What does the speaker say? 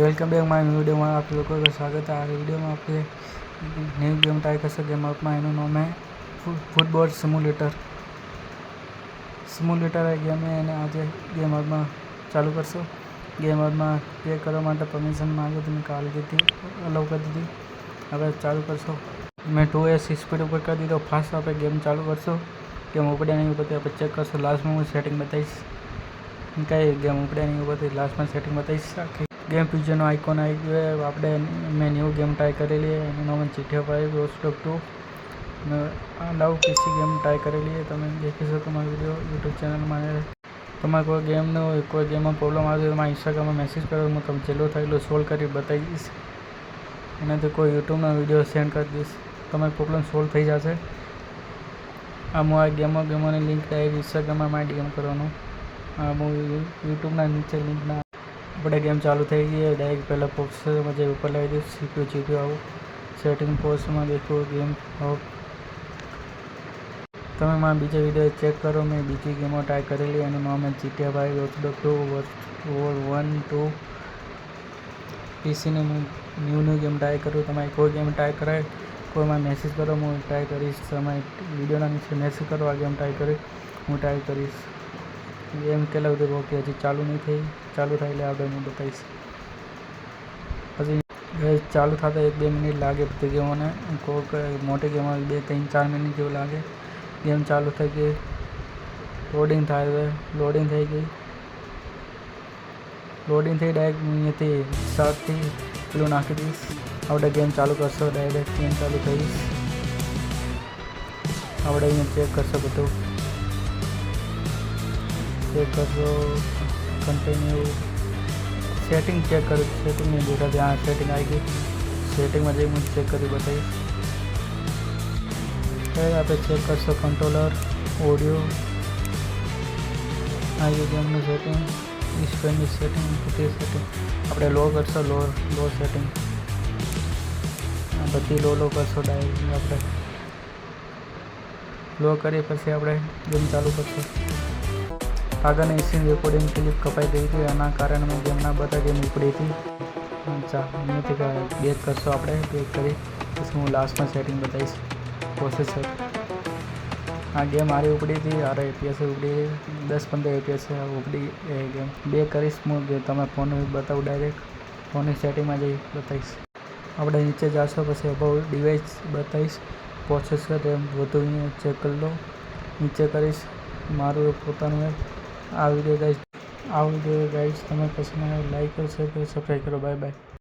Welcome back my video में आप लोगों का स्वागत है। आ वीडियो में आप न्यू गेम ट्राई कर सकते गेम में एनु नाम है फूटबॉल सिम्युलेटर है गेम है। आज गेम में चालू करशो। गेम में पे करवा परमिशन मांगे तो मैं कॉल की थी, अलाउ कर दी। हमें चालू करशो। मैं 2S स्पीड पर कर दीधो। फास्ट आप गेम चालू करशो। गेम उपड़े नहीं उपड़ती आप चेक करशो। लास्ट में हूँ सेटिंग बताईश। कई गेम उपड़े नहीं उपड़ती लास्ट में सेटिंग बताईश। गेम पिक्चर आइकॉन आई गयो है। आप मैं न्यू गेम ट्राई करेली है। नाम GTA 5 वॉचडॉग 2 अलाउ किसी गेम ट्राई करेली है। તમે देखी શકો મારો વિડીયો यूट्यूब चैनल में। તમારે કોઈ ગેમનો કોઈ ગેમમાં પ્રોબ્લેમ આવે તો મારા ઇન્સ્ટાગ્રામમાં મેસેજ કરો, હું તમને જેટલો થાય એટલો સોલ્વ કરી બતાવી દઈશ. એનાથી કોઈ યુટ્યુબનો વિડીયો સેન્ડ કરી દઈશ, તમારી પ્રોબ્લેમ સોલ્વ થઈ જશે. હું આ ગેમોની લિંક ડાયરેક્ટ ઇન્સ્ટાગ્રામમાં મારી ડીએમ કરવાનું. હું યુટ્યુબના નીચે લિંકના આપણે गेम चालू थी गई है। डायरेक्ट पहले पोस्ट में ऊपर लाई दी CPU आओ सेटिंग पोस्ट में देखो गेम आओ। તમે મારા બીજા વિડીયો ચેક કરો। મેં બીજી ગેમો ટ્રાય કરેલી એનું નામ है GTA 5 वॉचडॉग 2 वॉर 1 2 पीसी ने न्यू गेम ट्राय करूँ। તમારે કોઈ गेम ट्राय कराए કોઈ માં મેસેજ કરો, હું ટ્રાય કરીશ। તમે વિડીયોના નીચે મેસેજ કરો, આ गेम ट्राय કરી હું ટ્રાય કરીશ। गेम के लगे कि हजी चालू नहीं थी, चालू था એટલે આપણે હું बताईश। हजी चालू था 1-2 मिनिट लागे बધી गेमोने। कोई मोटी गेम 2-3-4 मिनिट जेवुं लागे। गेम चालू थी गई, लोडिंग थाय लोडिंग थी गई, लोडिंग थी डायरेक्ट अहींयाथी स्टार्ट थी पेलुं नाखी दईश। આપણે गेम चालू करशो। डायरेक्ट गेम चालू थईश। આપણે अहींया चेक करशो बधुं चेक करशो। कंटिन्यू सेटिंग चेक करो। सेटिंग नहीं देखा हाँ सेटिंग आई गई। सेटिंग में मुझे चेक कर बताई। फिर आप चेक करशो कंट्रोलर ऑडियो आई गई गेम सेटिंग स्क्रीन सेटिंग बधी सेटिंग अपने लो करशो। लो सेटिंग बधी लो करशो। डायरेक्ट आप लो करी पछी आप गेम चालू करशो। आगे सीन रेकॉर्डिंग क्लिप कपाई गई थी, आना कारण में गेमना बता गेम उपड़ी थी। अहींयाथी बेक करशो। आप बेक करी पछी हूँ लास्ट में सेटिंग बताईश। प्रोसेसर आ गेम मारी उपड़ी थी, 8 FPS उपड़ी 10-15 FPS उपड़ी गेम बेक करीश। हूँ तमे फोन बताऊँ डायरेक्ट फोन की सेटिंग में जी बताईश। आप नीचे जाशो पछी अबाउट डिवाइस बताईश। प्रोसेसर रेम बधुं अहींया चेक कर लो। नीचे करीश मारू पोतानुं है। आ वीडियो गाइस तमे पसंद आए लाइक करो, शेयर करो, सब्सक्राइब करो। Bye bye.